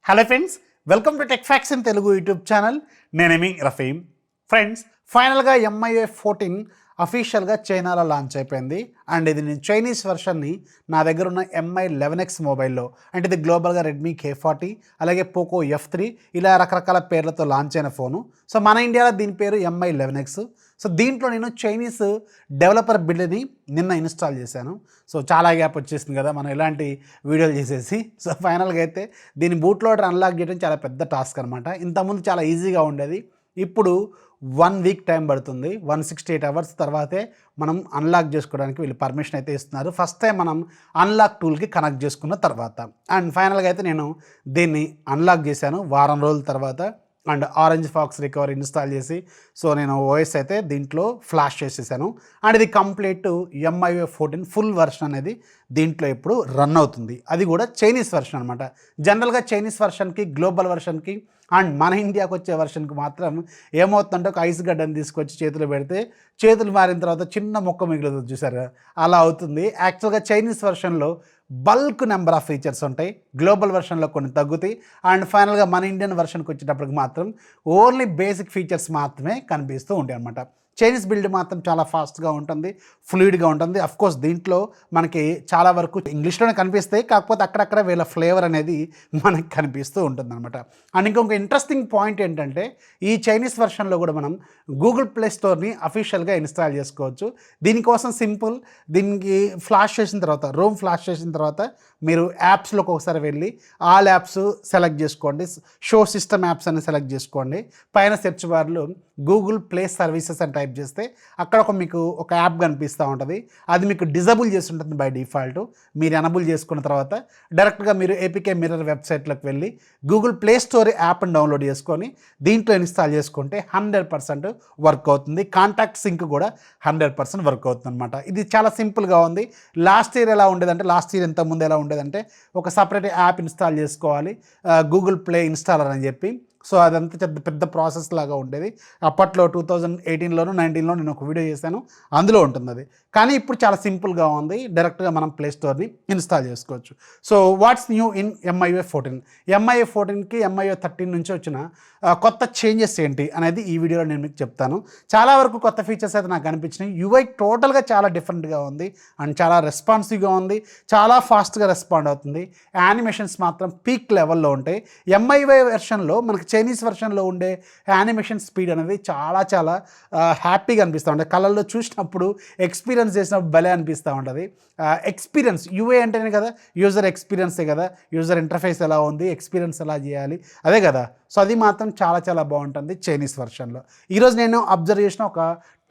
Hello friends, welcome to tech facts in Telugu YouTube channel. నేనేమి Rafeem. Friends, ఫైనల్గా MIUI 14 అఫీషియల్గా చైనాలో లాంచ్ అయిపోయింది. అండ్ ఇది నేను చైనీస్ వెర్షన్ని నా దగ్గర ఉన్న MI 11X మొబైల్లో, అంటే ఇది గ్లోబల్గా రెడ్మీ K40 అలాగే పోకో F3 ఇలా రకరకాల పేర్లతో లాంచ్ అయిన ఫోను. సో మన ఇండియాలో దీని పేరు MI 11X. సో దీంట్లో నేను చైనీస్ డెవలపర్ బిల్డ్ని నిన్న ఇన్స్టాల్ చేశాను. సో చాలా గ్యాప్ వచ్చేసింది కదా మనం ఇలాంటి వీడియోలు చేసేసి. సో ఫైనల్గా అయితే దీని బూట్ లోడర్ అన్లాక్ చేయడం చాలా పెద్ద టాస్క్ అనమాట. ఇంతకుముందు చాలా ఈజీగా ఉండేది. ఇప్పుడు 1 వీక్ టైం పడుతుంది. 168 అవర్స్ తర్వాతే మనం అన్లాక్ చేసుకోవడానికి వీళ్ళు పర్మిషన్ అయితే ఇస్తున్నారు. ఫస్ట్ టైం మనం అన్లాక్ టూల్కి కనెక్ట్ చేసుకున్న తర్వాత. అండ్ ఫైనల్గా అయితే నేను దీన్ని అన్లాక్ చేశాను వారం రోజుల తర్వాత. And Orange Fox recovery install చేసి సో నేను ఓఎస్ అయితే దీంట్లో ఫ్లాష్ చేసేసాను. అండ్ ఇది కంప్లీట్ MIUI 14 ఫుల్ వెర్షన్ అనేది దీంట్లో ఇప్పుడు రన్ అవుతుంది. అది కూడా చైనీస్ వెర్షన్ అనమాట. జనరల్గా చైనీస్ వెర్షన్కి, గ్లోబల్ వెర్షన్కి అండ్ మన ఇండియాకి వచ్చే వెర్షన్కి మాత్రం ఏమవుతుందంటే ఒక ఐస్ గడ్డని తీసుకొచ్చి చేతులు పెడితే చేతులు మారిన తర్వాత చిన్న మొక్క మిగులుతుంది చూసారు, అలా అవుతుంది. యాక్చువల్గా చైనీస్ వెర్షన్లో బల్క్ నెంబర్ ఆఫ్ ఫీచర్స్ ఉంటాయి, గ్లోబల్ వెర్షన్లో కొన్ని తగ్గుతాయి. అండ్ ఫైనల్గా మన ఇండియన్ వెర్షన్కి వచ్చేటప్పటికి మాత్రం ఓన్లీ బేసిక్ ఫీచర్స్ మాత్రమే కనిపిస్తూ ఉంటాయి అన్నమాట. చైనీస్ బిల్డ్ మాత్రం చాలా ఫాస్ట్గా ఉంటుంది, ఫ్లూయిడ్గా ఉంటుంది. అఫ్కోర్స్ దీంట్లో మనకి చాలా వరకు ఇంగ్లీష్లోనే కనిపిస్తాయి, కాకపోతే అక్కడక్కడ వీళ్ళ ఫ్లేవర్ అనేది మనకి కనిపిస్తూ ఉంటుంది అనమాట. అండ్ ఇంకొక ఇంట్రెస్టింగ్ పాయింట్ ఏంటంటే ఈ చైనీస్ వెర్షన్లో కూడా మనం గూగుల్ ప్లే స్టోర్ని అఫీషియల్గా ఇన్స్టాల్ చేసుకోవచ్చు. దీనికోసం సింపుల్, దీనికి ఫ్లాష్ చేసిన తర్వాత, రోమ్ ఫ్లాష్ చేసిన తర్వాత మీరు యాప్స్లోకి ఒకసారి వెళ్ళి ఆల్ యాప్స్ సెలెక్ట్ చేసుకోండి, షో సిస్టమ్ యాప్స్ అని సెలెక్ట్ చేసుకోండి. పైన సెర్చ్ బార్లో గూగుల్ ప్లే సర్వీసెస్ అని టైప్ చేస్తే అక్కడ మీకు ఒక యాప్ కనిపిస్తూ ఉంటుంది. అది మీకు డిజబుల్ చేసి ఉంటుంది బై డిఫాల్ట్. మీరు ఎనబుల్ చేసుకున్న తర్వాత డైరెక్ట్గా మీరు ఏపీకే మిర్రర్ వెబ్సైట్లోకి వెళ్ళి గూగుల్ ప్లే స్టోర్ యాప్ని డౌన్లోడ్ చేసుకొని దీంట్లో ఇన్స్టాల్ చేసుకుంటే 100% వర్క్ అవుతుంది. కాంటాక్ట్ సింక్ కూడా 100% వర్క్ అవుతుంది అనమాట. ఇది చాలా సింపుల్గా ఉంది. లాస్ట్ ఇయర్ ఎలా ఉండేదంటే, లాస్ట్ ఇయర్ ఇంతకుముందు ఎలా ఉండేదంటే ఒక సపరేట్ యాప్ ఇన్స్టాల్ చేసుకోవాలి, గూగుల్ ప్లే ఇన్స్టాలర్ అని చెప్పి. సో అదంతా పెద్ద ప్రాసెస్ లాగా ఉండేది. అప్పట్లో 2018లోను 19లో నేను ఒక వీడియో చేశాను, అందులో ఉంటుంది అది. కానీ ఇప్పుడు చాలా సింపుల్గా ఉంది, డైరెక్ట్గా మనం ప్లే స్టోర్ని ఇన్స్టాల్ చేసుకోవచ్చు. So what's new in MIUI 14? MIUI 14కి MIUI 13 నుంచి వచ్చిన కొత్త చేంజెస్ ఏంటి అనేది ఈ వీడియోలో నేను మీకు చెప్తాను. చాలా వరకు కొత్త ఫీచర్స్ అయితే నాకు అనిపించినాయి. UI టోటల్గా చాలా డిఫరెంట్గా ఉంది అండ్ చాలా రెస్పాన్సివ్గా ఉంది, చాలా ఫాస్ట్గా రెస్పాండ్ అవుతుంది. యానిమేషన్స్ మాత్రం పీక్ లెవెల్లో ఉంటాయి. MIUI వెర్షన్లో మనకి చైనీస్ వెర్షన్లో ఉండే యానిమేషన్ స్పీడ్ అనేది చాలా చాలా హ్యాపీగా అనిపిస్తూ ఉంటుంది. కళ్ళల్లో చూసినప్పుడు ఎక్స్పీరియన్స్ చేసినప్పుడు భలే అనిపిస్తూ ఉంటుంది. ఎక్స్పీరియన్స్ UI అంటేనే కదా యూజర్ ఎక్స్పీరియన్సే కదా, యూజర్ ఇంటర్ఫేస్ ఎలా ఉంది, ఎక్స్పీరియన్స్ ఎలా చేయాలి, అదే కదా. సో అది మాత్రం చాలా చాలా బాగుంటుంది చైనీస్ వెర్షన్లో. ఈరోజు నేను అబ్జర్వ్ చేసిన ఒక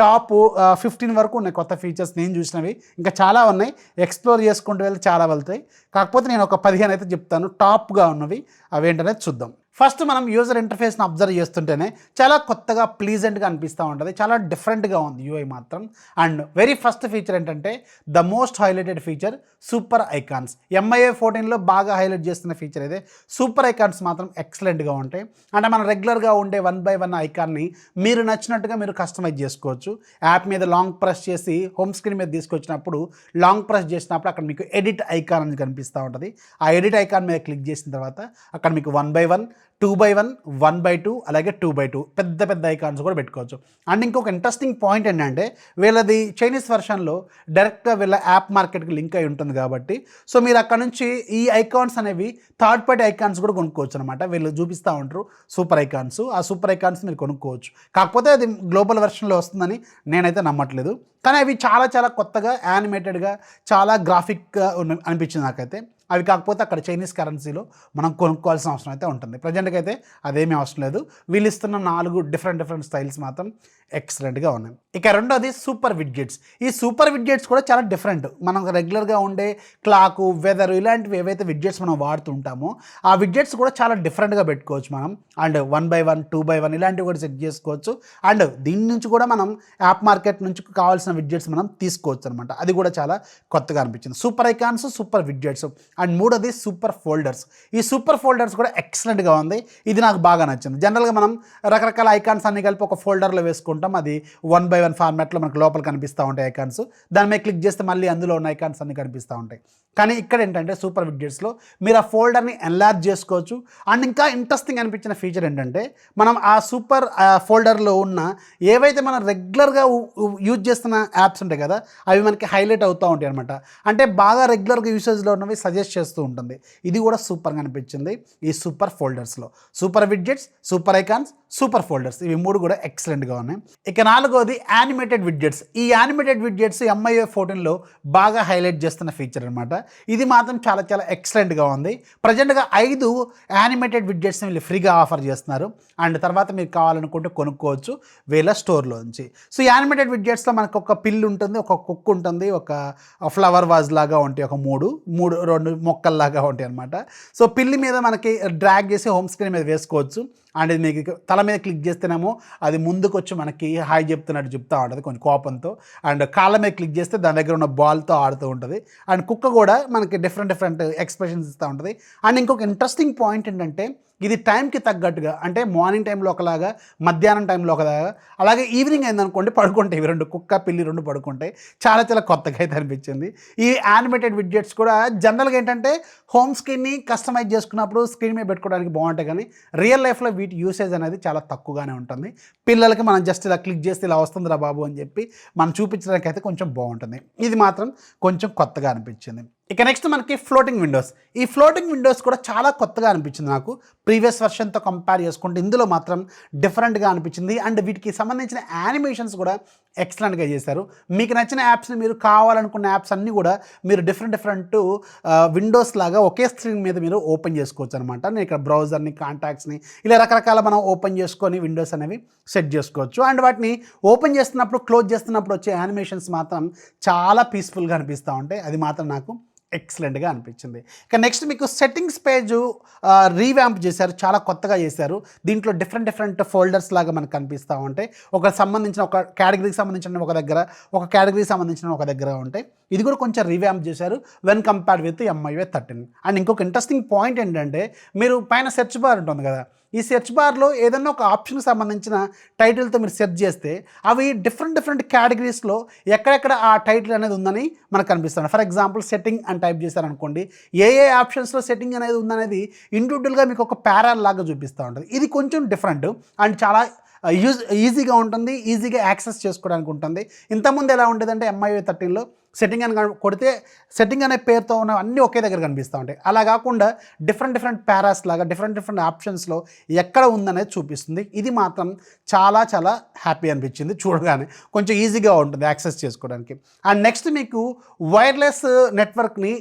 టాప్ 15 వరకు ఉన్నాయి కొత్త ఫీచర్స్ నేను చూసినవి. ఇంకా చాలా ఉన్నాయి, ఎక్స్ప్లోర్ చేసుకుంటూ వెళ్తే చాలా వెళ్తాయి. కాకపోతే నేను ఒక 15 అయితే చెప్తాను టాప్గా ఉన్నవి, అవేంటనేది చూద్దాం. ఫస్ట్ మనం యూజర్ ఇంటర్ఫేస్ని అబ్జర్వ్ చేస్తుంటేనే చాలా కొత్తగా ప్లీజెంట్గా అనిపిస్తూ ఉంటుంది, చాలా డిఫరెంట్గా ఉంది UI మాత్రం. అండ్ వెరీ ఫస్ట్ ఫీచర్ ఏంటంటే the most highlighted feature super icons. MIUI 14లో బాగా హైలైట్ చేస్తున్న ఫీచర్ అయితే సూపర్ ఐకాన్స్ మాత్రం ఎక్సలెంట్గా ఉంటాయి. అంటే మనం రెగ్యులర్గా ఉండే 1 by 1 ఐకాన్ని మీరు నచ్చినట్టుగా మీరు కస్టమైజ్ చేసుకోవచ్చు. యాప్ మీద లాంగ్ ప్రెస్ చేసి హోమ్ స్క్రీన్ మీద తీసుకొచ్చినప్పుడు లాంగ్ ప్రెస్ చేసినప్పుడు అక్కడ మీకు ఎడిట్ ఐకాన్ అని కనిపిస్తూ ఉంటుంది. ఆ ఎడిట్ ఐకాన్ మీద క్లిక్ చేసిన తర్వాత అక్కడ మీకు 1 by 1, 2 by 1, 1 by 2 అలాగే 2 by 2 పెద్ద పెద్ద ఐకాన్స్ కూడా పెట్టుకోవచ్చు. అండ్ ఇంకొక ఇంట్రెస్టింగ్ పాయింట్ ఏంటంటే వీళ్ళది చైనీస్ వెర్షన్లో డైరెక్ట్గా వీళ్ళ యాప్ మార్కెట్కి లింక్ అయి ఉంటుంది కాబట్టి సో మీరు అక్కడ నుంచి ఈ ఐకాన్స్ అనేవి థర్డ్ పార్టీ ఐకాన్స్ కూడా కొనుక్కోవచ్చు అనమాట. వీళ్ళు చూపిస్తూ ఉంటారు సూపర్ ఐకాన్స్, ఆ సూపర్ ఐకాన్స్ మీరు కొనుక్కోవచ్చు. కాకపోతే అది గ్లోబల్ వెర్షన్లో వస్తుందని నేనైతే నమ్మట్లేదు. కానీ అవి చాలా చాలా కొత్తగా యానిమేటెడ్గా చాలా గ్రాఫిక్గా అనిపించింది నాకైతే. అవి కాకపోతే అక్కడ చైనీస్ కరెన్సీలో మనం కొనుక్కోవాల్సిన అవసరం అయితే ఉంటుంది. ప్రజెంట్కి అయితే అదేమీ అవసరం లేదు. వీళ్ళు ఇస్తున్న 4 డిఫరెంట్ స్టైల్స్ మాత్రం ఎక్సలెంట్గా ఉన్నాయి. ఇక రెండోది సూపర్ విడ్జెట్స్. ఈ సూపర్ విడ్జెట్స్ కూడా చాలా డిఫరెంట్. మనం రెగ్యులర్గా ఉండే క్లాకు, వెదర్ ఇలాంటివి ఏవైతే విడ్జెట్స్ మనం వాడుతుంటామో ఆ విడ్జెట్స్ కూడా చాలా డిఫరెంట్గా పెట్టుకోవచ్చు మనం. అండ్ 1 by 1, 2 by 1 ఇలాంటివి కూడా సెట్ చేసుకోవచ్చు. అండ్ దీని నుంచి కూడా మనం యాప్ మార్కెట్ నుంచి కావాల్సిన విడ్జెట్స్ మనం తీసుకోవచ్చు అనమాట. అది కూడా చాలా కొత్తగా అనిపించింది. Super icons, super widgets and మూడోది సూపర్ ఫోల్డర్స్. ఈ సూపర్ ఫోల్డర్స్ కూడా ఎక్సలెంట్గా ఉంది. ఇది నాకు బాగా నచ్చింది. జనరల్గా మనం రకరకాల ఐకాన్స్ అన్ని కలిపి ఒక ఫోల్డర్లో వేసుకుంటాం. అది 1 by 1 ఫార్మాట్లో మనకు లోపల కనిపిస్తూ ఉంటాయి ఐకాన్స్. దాని మీద క్లిక్ చేస్తే మళ్ళీ అందులో ఉన్న ఐకాన్స్ అన్ని కనిపిస్తూ ఉంటాయి. కానీ ఇక్కడ ఏంటంటే సూపర్ విడ్జెట్స్లో మీరు ఆ ఫోల్డర్ని ఎన్లార్జ్ చేసుకోవచ్చు. అండ్ ఇంకా ఇంట్రెస్టింగ్ అనిపించిన ఫీచర్ ఏంటంటే మనం ఆ సూపర్ ఫోల్డర్లో ఉన్న ఏవైతే మనం రెగ్యులర్గా యూజ్ చేస్తున్న యాప్స్ ఉంటాయి కదా, అవి మనకి హైలైట్ అవుతూ ఉంటాయి అనమాట. అంటే బాగా రెగ్యులర్గా యూసేజ్లో ఉన్నవి సజెస్ట్ చేస్తూ ఉంటుంది. ఇది కూడా సూపర్గా అనిపించింది ఈ సూపర్ ఫోల్డర్స్లో. Super widgets, super icons, super folders, ఇవి మూడు కూడా ఎక్సలెంట్గా ఉన్నాయి. ఇక నాలుగోది యానిమేటెడ్ విడ్జెట్స్. ఈ యానిమేటెడ్ విడ్జెట్స్ MIUI 14లో బాగా హైలైట్ చేస్తున్న ఫీచర్ అనమాట. ఇది మాత్రం చాలా చాలా ఎక్సలెంట్గా ఉంది. ప్రజెంట్గా 5 యానిమేటెడ్ విడ్జెట్స్ని వీళ్ళు ఫ్రీగా ఆఫర్ చేస్తున్నారు. అండ్ తర్వాత మీరు కావాలనుకుంటే కొనుక్కోవచ్చు వీళ్ళ స్టోర్లోంచి. సో యానిమేటెడ్ విడ్జెట్స్లో మనకు ఒక పిల్లి ఉంటుంది, ఒక కుక్ ఉంటుంది, ఒక ఫ్లవర్ వాజ్ లాగా ఉంటాయి, ఒక రెండు మొక్కల్లాగా ఉంటాయి అనమాట. సో పిల్లి మీద మనకి డ్రాగ్ చేసి హోమ్ స్క్రీన్ మీద వేసుకోవచ్చు. అండ్ ఇది మీకు తల మీద క్లిక్ చేస్తేనేమో అది ముందుకు వచ్చి మనకి హాయ్ చెప్తున్నట్టు చెప్తూ ఉంటుంది కొంచెం కోపంతో. అండ్ కాళ్ళ మీద క్లిక్ చేస్తే దాని దగ్గర ఉన్న బాల్తో ఆడుతూ ఉంటుంది. అండ్ కుక్క కూడా మనకి డిఫరెంట్ ఎక్స్ప్రెషన్స్ ఇస్తూ ఉంటుంది. అండ్ ఇంకొక ఇంట్రెస్టింగ్ పాయింట్ ఏంటంటే ఇది టైంకి తగ్గట్టుగా, అంటే మార్నింగ్ టైంలో ఒకలాగా, మధ్యాహ్నం టైంలో ఒకలాగా, అలాగే ఈవినింగ్ అయిందనుకోండి పడుకుంటాయి. ఇవి రెండు, కుక్క పిల్లి రెండు పడుకుంటాయి. చాలా చాలా కొత్తగా అయితే అనిపించింది. ఈ యానిమేటెడ్ విడ్జెట్స్ కూడా జనరల్గా ఏంటంటే హోమ్ స్క్రీన్ని కస్టమైజ్ చేసుకున్నప్పుడు స్క్రీన్ మీద పెట్టుకోవడానికి బాగుంటాయి, కానీ రియల్ లైఫ్లో వీటి యూసేజ్ అనేది చాలా తక్కువగానే ఉంటుంది. పిల్లలకి మనం జస్ట్ ఇలా క్లిక్ చేస్తే ఇలా వస్తుందిరా బాబు అని చెప్పి మనం చూపించడానికి అయితే కొంచెం బాగుంటుంది. ఇది మాత్రం కొంచెం కొత్తగా అనిపించింది. ఇక నెక్స్ట్ మనకి ఫ్లోటింగ్ విండోస్. ఈ ఫ్లోటింగ్ విండోస్ కూడా చాలా కొత్తగా అనిపించింది నాకు. ప్రీవియస్ వర్షన్తో కంపేర్ చేసుకుంటే ఇందులో మాత్రం డిఫరెంట్గా అనిపించింది. అండ్ వీటికి సంబంధించిన యానిమేషన్స్ కూడా ఎక్సలెంట్గా చేశారు. మీకు నచ్చిన యాప్స్ని, మీరు కావాలనుకున్న యాప్స్ అన్నీ కూడా మీరు డిఫరెంట్ విండోస్ లాగా ఒకే స్క్రీన్ మీద మీరు ఓపెన్ చేసుకోవచ్చు అనమాట. నేను ఇక్కడ బ్రౌజర్ని, కాంటాక్ట్స్ని ఇలా రకరకాల మనం ఓపెన్ చేసుకొని విండోస్ అనేవి సెట్ చేసుకోవచ్చు. అండ్ వాటిని ఓపెన్ చేస్తున్నప్పుడు, క్లోజ్ చేస్తున్నప్పుడు వచ్చే యానిమేషన్స్ మాత్రం చాలా పీస్ఫుల్గా అనిపిస్తూ ఉంటాయి. అది మాత్రం నాకు ఎక్సలెంట్గా అనిపించింది. ఇక నెక్స్ట్ మీకు సెట్టింగ్స్ పేజు రీవ్యాంప్ చేశారు, చాలా కొత్తగా చేశారు. దీంట్లో డిఫరెంట్ ఫోల్డర్స్ లాగా మనకు కనిపిస్తూ ఉంటాయి. ఒక కేటగిరీకి సంబంధించిన ఒక దగ్గర, ఒక కేటగిరీకి సంబంధించిన ఒక దగ్గర ఉంటాయి. ఇది కూడా కొంచెం రీవ్యాంప్ చేశారు when compared with MIUI 13. And ఇంకొక ఇంట్రెస్టింగ్ పాయింట్ ఏంటంటే మీరు పైన సెర్చ్ బార్ ఉంటుంది కదా, ఈ సెర్చ్ బార్లో ఏదన్నా ఒక ఆప్షన్కి సంబంధించిన టైటిల్తో మీరు సెర్చ్ చేస్తే అవి డిఫరెంట్ కేటగిరీస్లో ఎక్కడెక్కడ ఆ టైటిల్ అనేది ఉందని మనకు కనిపిస్తుంది. ఫర్ ఎగ్జాంపుల్ సెట్టింగ్ అని టైప్ చేశారనుకోండి, ఏ ఆప్షన్స్లో సెట్టింగ్ అనేది ఉందనేది ఇండివిజువల్గా మీకు ఒక ప్యారల్ లాగా చూపిస్తూ ఉంటుంది. ఇది కొంచెం డిఫరెంట్ అండ్ చాలా ఈజీగా ఉంటుంది, ఈజీగా యాక్సెస్ చేసుకోవడానికి ఉంటుంది. ఇంతకుముందు ఎలా ఉండేదంటే MIUI 13లో సెట్టింగ్ అని కొడితే సెట్టింగ్ అనే పేరుతో ఉన్న అన్నీ ఒకే దగ్గర కనిపిస్తూ ఉంటాయి. అలా కాకుండా డిఫరెంట్ ప్యారాస్ లాగా డిఫరెంట్ ఆప్షన్స్లో ఎక్కడ ఉందనేది చూపిస్తుంది. ఇది మాత్రం చాలా చాలా హ్యాపీ అనిపించింది చూడగానే. కొంచెం ఈజీగా ఉంటుంది యాక్సెస్ చేసుకోవడానికి. అండ్ నెక్స్ట్ మీకు వైర్లెస్ నెట్వర్క్ని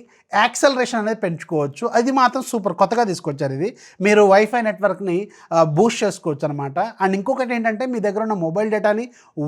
యాక్సలరేషన్ అనేది పెంచుకోవచ్చు. అది మాత్రం సూపర్ కొత్తగా తీసుకొచ్చారు. ఇది మీరు వైఫై నెట్వర్క్ని బూస్ట్ చేసుకోవచ్చు అనమాట. అండ్ ఇంకొకటి ఏంటంటే మీ దగ్గర ఉన్న మొబైల్ డేటాని,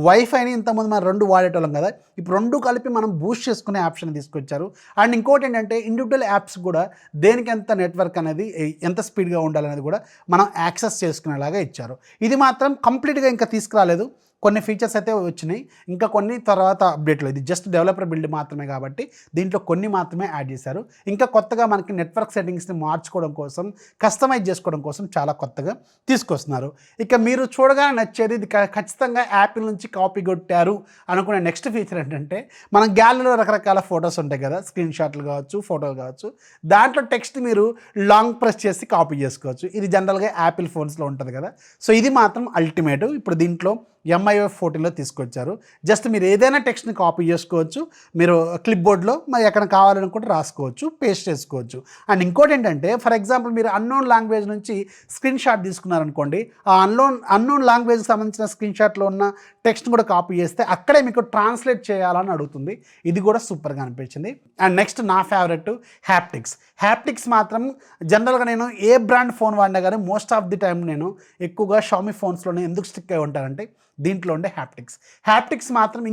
వైఫైని ఇంతకుముందు మనం 2 వాడేటోళ్ళం కదా, ఇప్పుడు 2 కలిపి మనం బూస్ట్ చేసుకునే ఆప్షన్ తీసుకొచ్చారు. అండ్ ఇంకోటి ఏంటంటే ఇండివిజువల్ యాప్స్ కూడా దేనికి ఎంత నెట్వర్క్ అనేది, ఎంత స్పీడ్గా ఉండాలనేది కూడా మనం యాక్సెస్ చేసుకునేలాగా ఇచ్చారు. ఇది మాత్రం కంప్లీట్గా ఇంకా తీసుకురాలేదు. కొన్ని ఫీచర్స్ అయితే వచ్చినాయి, ఇంకా కొన్ని తర్వాత అప్డేట్లో. ఇది జస్ట్ డెవలపర్ బిల్డ్ మాత్రమే కాబట్టి దీంట్లో కొన్ని మాత్రమే యాడ్ చేశారు. ఇంకా కొత్తగా మనకి నెట్వర్క్ సెట్టింగ్స్ని మార్చుకోవడం కోసం, కస్టమైజ్ చేసుకోవడం కోసం చాలా కొత్తగా తీసుకొస్తున్నారు. ఇక మీరు చూడగానే నచ్చేది, ఇది ఖచ్చితంగా యాపిల్ నుంచి కాపీ కొట్టారు అనుకునే నెక్స్ట్ ఫీచర్ ఏంటంటే, మనం గ్యాలరీలో రకరకాల ఫొటోస్ ఉంటాయి కదా, స్క్రీన్ షాట్లు కావచ్చు, ఫోటోలు కావచ్చు, దాంట్లో టెక్స్ట్ మీరు లాంగ్ ప్రెస్ చేసి కాపీ చేసుకోవచ్చు. ఇది జనరల్గా యాపిల్ ఫోన్స్లో ఉంటుంది కదా. సో ఇది మాత్రం అల్టిమేట్ ఇప్పుడు దీంట్లో MIUI 14లో తీసుకొచ్చారు. జస్ట్ మీరు ఏదైనా టెక్స్ట్ని కాపీ చేసుకోవచ్చు, మీరు క్లిప్ బోర్డ్లో మరి ఎక్కడ కావాలనుకుంటే రాసుకోవచ్చు, పేస్ట్ చేసుకోవచ్చు. అండ్ ఇంకోటి ఏంటంటే, ఫర్ ఎగ్జాంపుల్ మీరు అన్నోన్ లాంగ్వేజ్ నుంచి స్క్రీన్ షాట్ తీసుకున్నారనుకోండి, ఆ అన్నోన్ లాంగ్వేజ్కి సంబంధించిన స్క్రీన్ షాట్లో ఉన్న టెక్స్ట్ కూడా కాపీ చేస్తే అక్కడే మీకు ట్రాన్స్లేట్ చేయాలని అడుగుతుంది. ఇది కూడా సూపర్గా అనిపించింది. అండ్ నెక్స్ట్ నా ఫేవరెట్ హ్యాప్టిక్స్ మాత్రం జనరల్గా నేను ఏ బ్రాండ్ ఫోన్ వాడినా కానీ మోస్ట్ ఆఫ్ ది టైం నేను ఎక్కువగా షామీ ఫోన్స్లోనే ఎందుకు స్టిక్ అయి ఉంటానంటే దీంట్లో ఉండే హ్యాప్టిక్స్ మాత్రం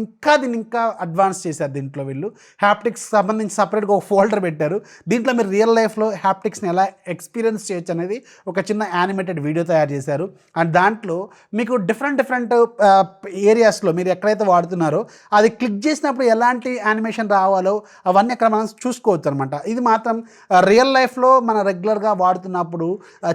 దీన్ని ఇంకా అడ్వాన్స్ చేశారు. దీంట్లో వీళ్ళు హ్యాప్టిక్స్ సంబంధించి సపరేట్గా ఒక ఫోల్డర్ పెట్టారు. దీంట్లో మీరు రియల్ లైఫ్లో హ్యాప్టిక్స్ని ఎలా ఎక్స్పీరియన్స్ చేయొచ్చు అనేది ఒక చిన్న యానిమేటెడ్ వీడియో తయారు చేశారు. అండ్ దాంట్లో మీకు డిఫరెంట్ ఏరియాస్లో మీరు ఎక్కడైతే వాడుతున్నారో అది క్లిక్ చేసినప్పుడు ఎలాంటి యానిమేషన్ రావాలో అవన్నీ అక్కడ మనం చూసుకోవచ్చు అనమాట. ఇది మాత్రం రియల్ లైఫ్లో మన రెగ్యులర్గా వాడుతున్నప్పుడు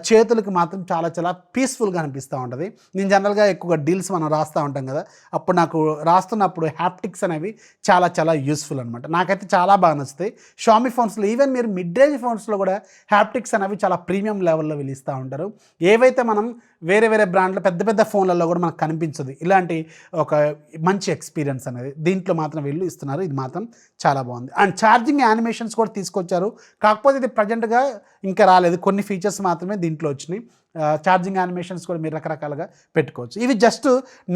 చేతులకి మాత్రం చాలా చాలా పీస్ఫుల్గా అనిపిస్తూ ఉంటుంది. నేను జనరల్గా ఎక్కువగా డీల్స్ మనం రాస్తూ ఉంటాం కదా, అప్పుడు నాకు రాస్తున్నప్పుడు హ్యాప్టిక్స్ అనేవి చాలా చాలా యూస్ఫుల్ అనమాట. నాకైతే చాలా బాగా నచ్చుతాయి షామీ ఫోన్స్లో. ఈవెన్ మీరు మిడ్ రేంజ్ ఫోన్స్లో కూడా హ్యాప్టిక్స్ అనేవి చాలా ప్రీమియం లెవెల్లో వీళ్ళు ఉంటారు. ఏవైతే మనం వేరే వేరే బ్రాండ్లో పెద్ద పెద్ద ఫోన్లలో కూడా మనకు కనిపించదు ఇలాంటి ఒక మంచి ఎక్స్పీరియన్స్ అనేది. దీంట్లో మాత్రం వీళ్ళు ఇస్తున్నారు. ఇది మాత్రం చాలా బాగుంది. అండ్ ఛార్జింగ్ యానిమేషన్స్ కూడా తీసుకొచ్చారు. కాకపోతే ఇది ప్రజెంట్గా ఇంకా రాలేదు, కొన్ని ఫీచర్స్ మాత్రమే దీంట్లో వచ్చినాయి. ఛార్జింగ్ యానిమేషన్స్ కూడా మీరు రకరకాలుగా పెట్టుకోవచ్చు. ఇవి జస్ట్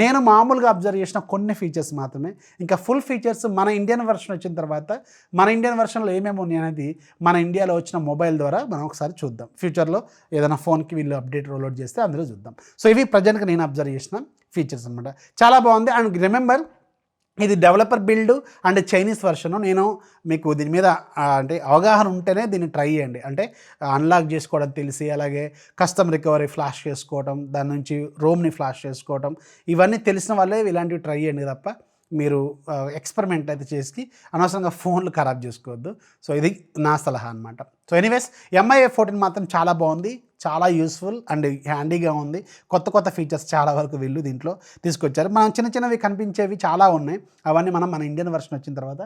నేను మామూలుగా అబ్జర్వ్ చేసిన కొన్ని ఫీచర్స్ మాత్రమే. ఇంకా ఫుల్ ఫీచర్స్ మన ఇండియన్ వెర్షన్ వచ్చిన తర్వాత మన ఇండియన్ వెర్షన్లో ఏమేమి ఉన్నాయి అనేది మన ఇండియాలో వచ్చిన మొబైల్ ద్వారా మనం ఒకసారి చూద్దాం. ఫ్యూచర్లో ఏదైనా ఫోన్కి వీళ్ళు అప్డేట్ రోల్అవుట్ చేస్తే అందులో చూద్దాం. సో ఇవి ప్రజెంట్గా నేను అబ్జర్వ్ చేసిన ఫీచర్స్ అనమాట. చాలా బాగుంది. అండ్ రిమెంబర్, ఇది డెవలపర్ బిల్డ్ అండ్ చైనీస్ వర్షను. నేను మీకు దీని మీద అంటే అవగాహన ఉంటేనే దీన్ని ట్రై చేయండి. అంటే అన్లాక్ చేసుకోవడం తెలిసి, అలాగే కస్టమ్ రికవరీ ఫ్లాష్ చేసుకోవడం, దాని నుంచి రోమ్ని ఫ్లాష్ చేసుకోవడం, ఇవన్నీ తెలిసిన వాళ్ళే ఇలాంటివి ట్రై చేయండి తప్ప మీరు ఎక్స్పెరిమెంట్ అయితే చేసి అనవసరంగా ఫోన్లు ఖరాబ్ చేసుకోవద్దు. సో ఇది నా సలహా అనమాట. సో ఎనీవేస్, MI 14 మాత్రం చాలా బాగుంది, చాలా యూస్ఫుల్ అండ్ హ్యాండీగా ఉంది. కొత్త కొత్త ఫీచర్స్ చాలా వరకు వీళ్ళు దీంట్లో తీసుకొచ్చారు. మనం చిన్న చిన్నవి కనిపించేవి చాలా ఉన్నాయి. అవన్నీ మనం మన ఇండియన్ వర్షన్ వచ్చిన తర్వాత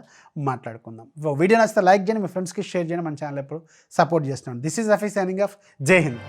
మాట్లాడుకుందాం. వీడియో నచ్చితే లైక్ చేయండి, మీ ఫ్రెండ్స్కి షేర్ చేయండి, మన ఛానల్ ఎప్పుడు సపోర్ట్ చేస్తున్నాను. This is Rafi signing off. జై హింద్.